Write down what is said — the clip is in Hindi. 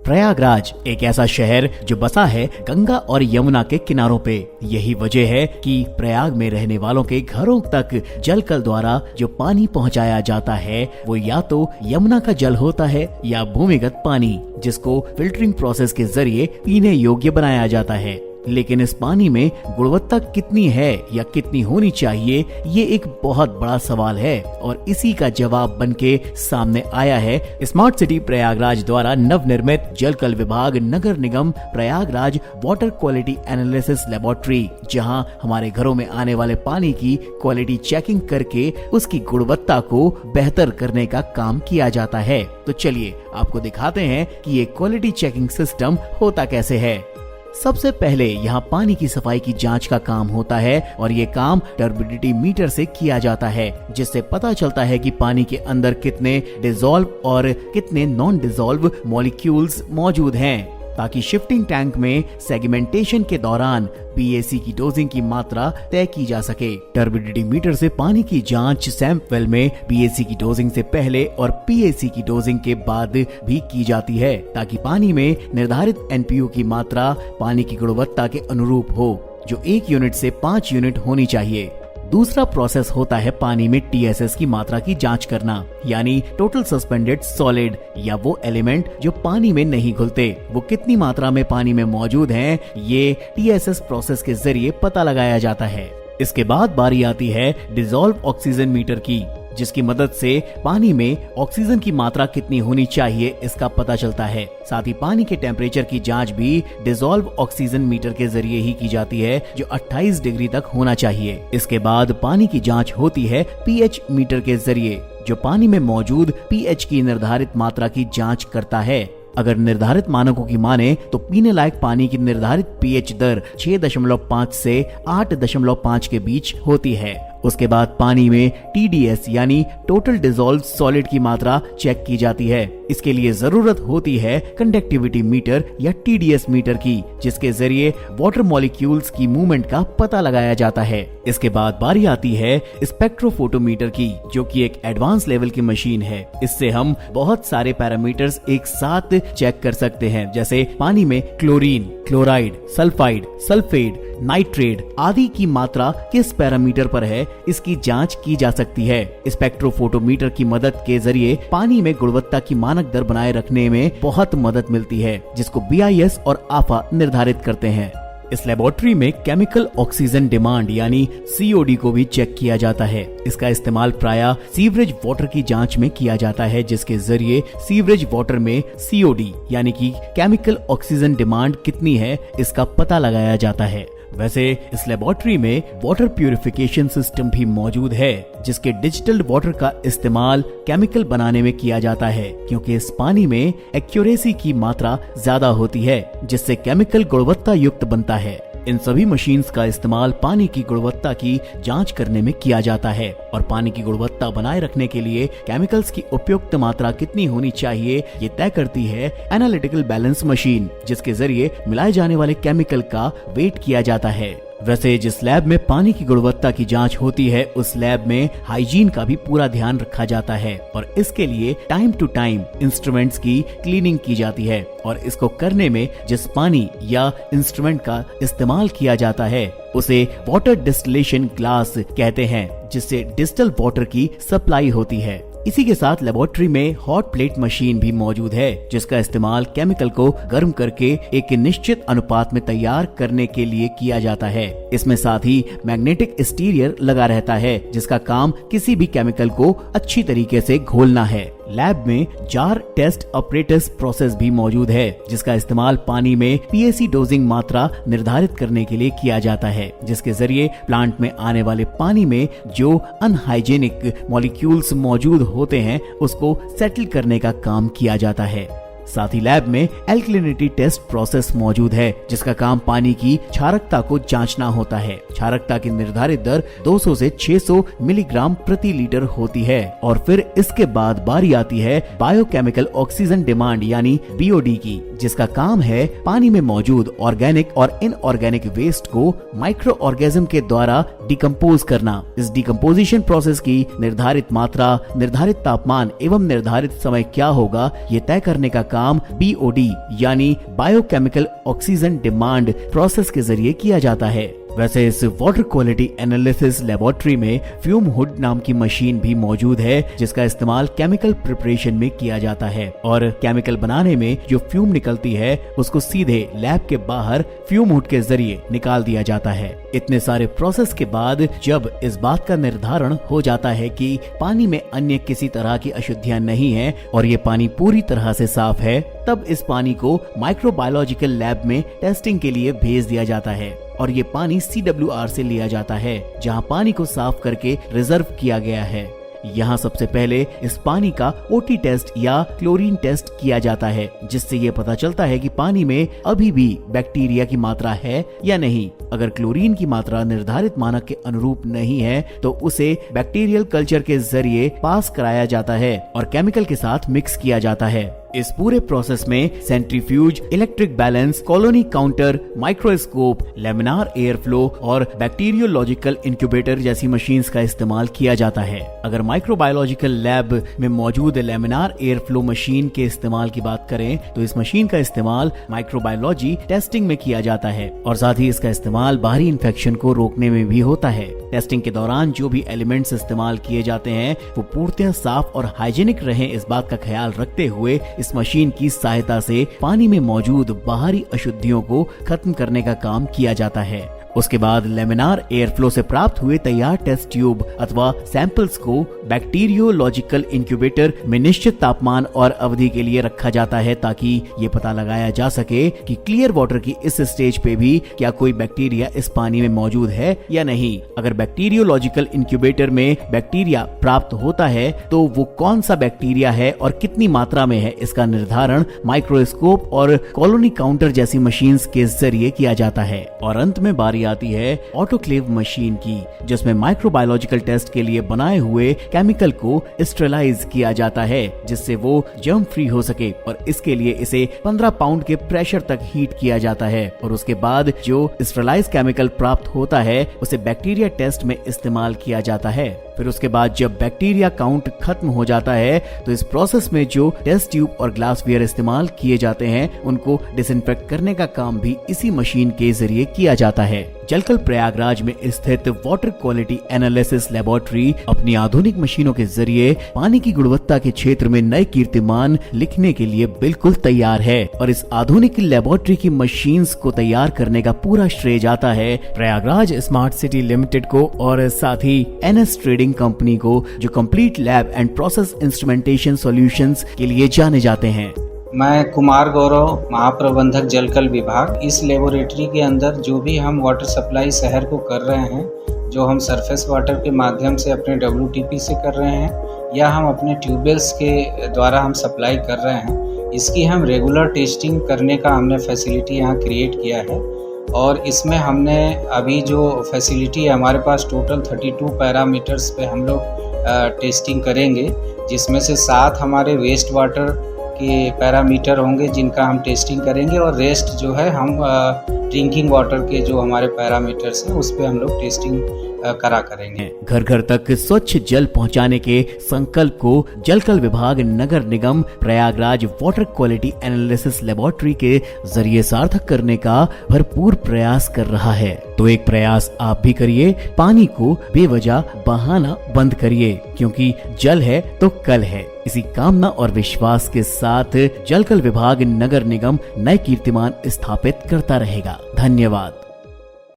प्रयागराज एक ऐसा शहर जो बसा है गंगा और यमुना के किनारों पे। यही वजह है कि प्रयाग में रहने वालों के घरों तक जलकल द्वारा जो पानी पहुंचाया जाता है वो या तो यमुना का जल होता है या भूमिगत पानी, जिसको फिल्टरिंग प्रोसेस के जरिए पीने योग्य बनाया जाता है। लेकिन इस पानी में गुणवत्ता कितनी है या कितनी होनी चाहिए, ये एक बहुत बड़ा सवाल है और इसी का जवाब बनके सामने आया है स्मार्ट सिटी प्रयागराज द्वारा नवनिर्मित जलकल विभाग नगर निगम Prayagraj water quality analysis laboratory, जहां हमारे घरों में आने वाले पानी की क्वालिटी चेकिंग करके उसकी गुणवत्ता को बेहतर करने का काम किया जाता है। तो चलिए आपको दिखाते हैं कि ये क्वालिटी चेकिंग सिस्टम होता कैसे है। सबसे पहले यहाँ पानी की सफाई की जांच का काम होता है और ये काम टर्बिडिटी मीटर से किया जाता है, जिससे पता चलता है कि पानी के अंदर कितने डिसॉल्व और कितने नॉन डिसॉल्व मॉलिक्यूल्स मौजूद हैं, ताकि शिफ्टिंग टैंक में सेगमेंटेशन के दौरान पीएसी की डोजिंग की मात्रा तय की जा सके। टर्बिडिटी मीटर से पानी की जांच सैंपल में पीएसी की डोजिंग से पहले और पीएसी की डोजिंग के बाद भी की जाती है, ताकि पानी में निर्धारित एनपीयू की मात्रा पानी की गुणवत्ता के अनुरूप हो, जो 1 यूनिट से 5 यूनिट होनी चाहिए। दूसरा प्रोसेस होता है पानी में टीएसएस की मात्रा की जांच करना, यानी टोटल सस्पेंडेड सॉलिड, या वो एलिमेंट जो पानी में नहीं घुलते, वो कितनी मात्रा में पानी में मौजूद हैं, ये टीएसएस प्रोसेस के जरिए पता लगाया जाता है। इसके बाद बारी आती है डिसॉल्व ऑक्सीजन मीटर की, जिसकी मदद से पानी में ऑक्सीजन की मात्रा कितनी होनी चाहिए इसका पता चलता है। साथ ही पानी के टेम्परेचर की जांच भी डिसॉल्व ऑक्सीजन मीटर के जरिए ही की जाती है, जो 28 डिग्री तक होना चाहिए। इसके बाद पानी की जांच होती है पीएच मीटर के जरिए, जो पानी में मौजूद पीएच की निर्धारित मात्रा की जांच करता है। अगर निर्धारित मानकों की माने तो पीने लायक पानी की निर्धारित पीएच दर 6.5 से 8.5 के बीच होती है। उसके बाद पानी में टीडीएस यानी टोटल डिसॉल्व सॉलिड की मात्रा चेक की जाती है। इसके लिए जरूरत होती है कंडक्टिविटी मीटर या टीडीएस मीटर की, जिसके जरिए वाटर मॉलिक्यूल्स की मूवमेंट का पता लगाया जाता है। इसके बाद बारी आती है स्पेक्ट्रोफोटोमीटर की, जो कि एक एडवांस लेवल की मशीन है। इससे हम बहुत सारे पैरामीटर्स एक साथ चेक कर सकते हैं, जैसे पानी में chlorine, chloride, sulphide, sulphate, nitrate आदि की मात्रा किस पैरामीटर पर है, इसकी जांच की जा सकती है। स्पेक्ट्रोफोटोमीटर की मदद के जरिए पानी में गुणवत्ता की मानक दर बनाए रखने में बहुत मदद मिलती है, जिसको बीआईएस और आफा निर्धारित करते हैं। इस लेबोरेटरी में केमिकल ऑक्सीजन डिमांड यानी सीओडी को भी चेक किया जाता है। इसका इस्तेमाल प्रायः सीवरेज वाटर की जांच में किया जाता है, जिसके जरिए सीवरेज वाटर में सीओडी यानी कि केमिकल ऑक्सीजन डिमांड कितनी है इसका पता लगाया जाता है। वैसे इस लेबोरेटरी में वाटर प्यूरिफिकेशन सिस्टम भी मौजूद है, जिसके डिजिटल वाटर का इस्तेमाल केमिकल बनाने में किया जाता है, क्योंकि इस पानी में एक्यूरेसी की मात्रा ज्यादा होती है, जिससे केमिकल गुणवत्ता युक्त बनता है। इन सभी मशीन्स का इस्तेमाल पानी की गुणवत्ता की जांच करने में किया जाता है और पानी की गुणवत्ता बनाए रखने के लिए केमिकल्स की उपयुक्त मात्रा कितनी होनी चाहिए ये तय करती है एनालिटिकल बैलेंस मशीन, जिसके जरिए मिलाए जाने वाले केमिकल का वेट किया जाता है। वैसे जिस लैब में पानी की गुणवत्ता की जांच होती है, उस लैब में हाइजीन का भी पूरा ध्यान रखा जाता है और इसके लिए टाइम टू टाइम इंस्ट्रूमेंट्स की क्लीनिंग की जाती है और इसको करने में जिस पानी या इंस्ट्रूमेंट का इस्तेमाल किया जाता है उसे वाटर डिस्टिलेशन ग्लास कहते हैं, जिससे डिस्टल वाटर की सप्लाई होती है। इसी के साथ लेबोरेटरी में हॉट प्लेट मशीन भी मौजूद है, जिसका इस्तेमाल केमिकल को गर्म करके एक निश्चित अनुपात में तैयार करने के लिए किया जाता है। इसमें साथ ही मैग्नेटिक स्टीरियर लगा रहता है, जिसका काम किसी भी केमिकल को अच्छी तरीके से घोलना है। लैब में जार टेस्ट ऑपरेटर्स प्रोसेस भी मौजूद है, जिसका इस्तेमाल पानी में पीएसी डोजिंग मात्रा निर्धारित करने के लिए किया जाता है, जिसके जरिए प्लांट में आने वाले पानी में जो अनहाइजेनिक मॉलिक्यूल्स मौजूद होते हैं उसको सेटल करने का काम किया जाता है। साथ ही लैब में एल्कलिनिटी टेस्ट प्रोसेस मौजूद है, जिसका काम पानी की क्षारकता को जांचना होता है। क्षारकता की निर्धारित दर 200 से 600 मिलीग्राम प्रति लीटर होती है। और फिर इसके बाद बारी आती है बायोकेमिकल ऑक्सीजन डिमांड यानी बीओडी की, जिसका काम है पानी में मौजूद ऑर्गेनिक और इनऑर्गेनिक वेस्ट को माइक्रो ऑर्गेनिज्म के द्वारा डिकम्पोज करना। इस डिकम्पोजिशन प्रोसेस की निर्धारित मात्रा, निर्धारित तापमान एवं निर्धारित समय क्या होगा ये तय करने का काम BOD यानी बायोकेमिकल ऑक्सीजन डिमांड प्रोसेस के जरिए किया जाता है। वैसे इस वाटर क्वालिटी एनालिसिस लेबोरेटरी में फ्यूम हुड नाम की मशीन भी मौजूद है, जिसका इस्तेमाल केमिकल प्रिपरेशन में किया जाता है और केमिकल बनाने में जो फ्यूम निकलती है उसको सीधे लैब के बाहर फ्यूम हुड के जरिए निकाल दिया जाता है। इतने सारे प्रोसेस के बाद जब इस बात का निर्धारण हो जाता है कि पानी में अन्य किसी तरह की अशुद्धियां नहीं है और ये पानी पूरी तरह से साफ है, तब इस पानी को माइक्रोबायोलॉजिकल लैब में टेस्टिंग के लिए भेज दिया जाता है और ये पानी CWR से लिया जाता है, जहां पानी को साफ करके रिजर्व किया गया है। यहाँ सबसे पहले इस पानी का OT टेस्ट या क्लोरीन टेस्ट किया जाता है, जिससे ये पता चलता है कि पानी में अभी भी बैक्टीरिया की मात्रा है या नहीं। अगर क्लोरीन की मात्रा निर्धारित मानक के अनुरूप नहीं है तो उसे बैक्टीरियल कल्चर के जरिए पास कराया जाता है और केमिकल के साथ मिक्स किया जाता है। इस पूरे प्रोसेस में centrifuge, electric balance, colony counter, microscope, laminar air flow और बैक्टीरियोलॉजिकल इंक्यूबेटर जैसी मशीन्स का इस्तेमाल किया जाता है। अगर माइक्रोबायोलॉजिकल लैब में मौजूद लेमिनार एयर फ्लो मशीन के इस्तेमाल की बात करें तो इस मशीन का इस्तेमाल माइक्रोबायोलॉजी टेस्टिंग में किया जाता है और साथ ही इसका इस्तेमाल बाहरी इन्फेक्शन को रोकने में भी होता है। टेस्टिंग के दौरान जो भी एलिमेंट्स इस्तेमाल किए जाते हैं वो पूर्णतः साफ और हाइजीनिक रहें, इस बात का ख्याल रखते हुए इस मशीन की सहायता से पानी में मौजूद बाहरी अशुद्धियों को खत्म करने का काम किया जाता है। उसके बाद लेमिनार एयर फ्लो से प्राप्त हुए तैयार टेस्ट ट्यूब अथवा सैंपल्स को बैक्टीरियोलॉजिकल इंक्यूबेटर में निश्चित तापमान और अवधि के लिए रखा जाता है, ताकि ये पता लगाया जा सके कि क्लियर वाटर की इस स्टेज पे भी क्या कोई बैक्टीरिया इस पानी में मौजूद है या नहीं। अगर बैक्टीरियोलॉजिकल इंक्यूबेटर में बैक्टीरिया प्राप्त होता है तो वो कौन सा बैक्टीरिया है और कितनी मात्रा में है, इसका निर्धारण माइक्रोस्कोप और कॉलोनी काउंटर जैसी मशीन्स के जरिए किया जाता है। और अंत में बारी आती है ऑटोक्लेव मशीन की, जिसमें माइक्रोबायोलॉजिकल टेस्ट के लिए बनाए हुए केमिकल को स्टेरलाइज किया जाता है जिससे वो जर्म फ्री हो सके और इसके लिए इसे 15 पाउंड के प्रेशर तक हीट किया जाता है और उसके बाद जो स्टेरलाइज केमिकल प्राप्त होता है उसे बैक्टीरिया टेस्ट में इस्तेमाल किया जाता है। फिर उसके बाद जब बैक्टीरिया काउंट खत्म हो जाता है तो इस प्रोसेस में जो टेस्ट ट्यूब और ग्लासवेयर इस्तेमाल किए जाते हैं उनको डिसइंफेक्ट करने का काम भी इसी मशीन के जरिए किया जाता है। जलकल प्रयागराज में स्थित वाटर क्वालिटी एनालिसिस लेबोरेटरी अपनी आधुनिक मशीनों के जरिए पानी की गुणवत्ता के क्षेत्र में नए कीर्तिमान लिखने के लिए बिल्कुल तैयार है और इस आधुनिक लेबोरेटरी की मशीन्स को तैयार करने का पूरा श्रेय जाता है प्रयागराज स्मार्ट सिटी लिमिटेड को और साथ ही NS ट्रेडिंग कंपनी को, जो complete lab and process instrumentation solutions के लिए जाने जाते हैं। मैं कुमार गौरव, महाप्रबंधक जलकल विभाग। इस लेबोरेटरी के अंदर जो भी हम वाटर सप्लाई शहर को कर रहे हैं, जो हम सरफेस वाटर के माध्यम से अपने WTP से कर रहे हैं या हम अपने ट्यूबवेल्स के द्वारा हम सप्लाई कर रहे हैं, इसकी हम रेगुलर टेस्टिंग करने का हमने फैसिलिटी यहाँ क्रिएट किया है। और इसमें हमने अभी जो फैसिलिटी है, हमारे पास टोटल 32 पैरामीटर्स पे हम लोग टेस्टिंग करेंगे, जिसमें से 7 हमारे वेस्ट वाटर के पैरामीटर होंगे जिनका हम टेस्टिंग करेंगे और रेस्ट जो है हम ड्रिंकिंग वाटर के जो हमारे पैरामीटर्स हैं उस पे हम लोग टेस्टिंग करा करेंगे। घर घर तक स्वच्छ जल पहुंचाने के संकल्प को जलकल विभाग नगर निगम Prayagraj water quality analysis laboratory के जरिए सार्थक करने का भरपूर प्रयास कर रहा है। तो एक प्रयास आप भी करिए, पानी को बेवजह बहाना बंद करिए, क्योंकि जल है तो कल है। इसी कामना और विश्वास के साथ जलकल विभाग नगर निगम नए कीर्तिमान स्थापित करता रहेगा। धन्यवाद।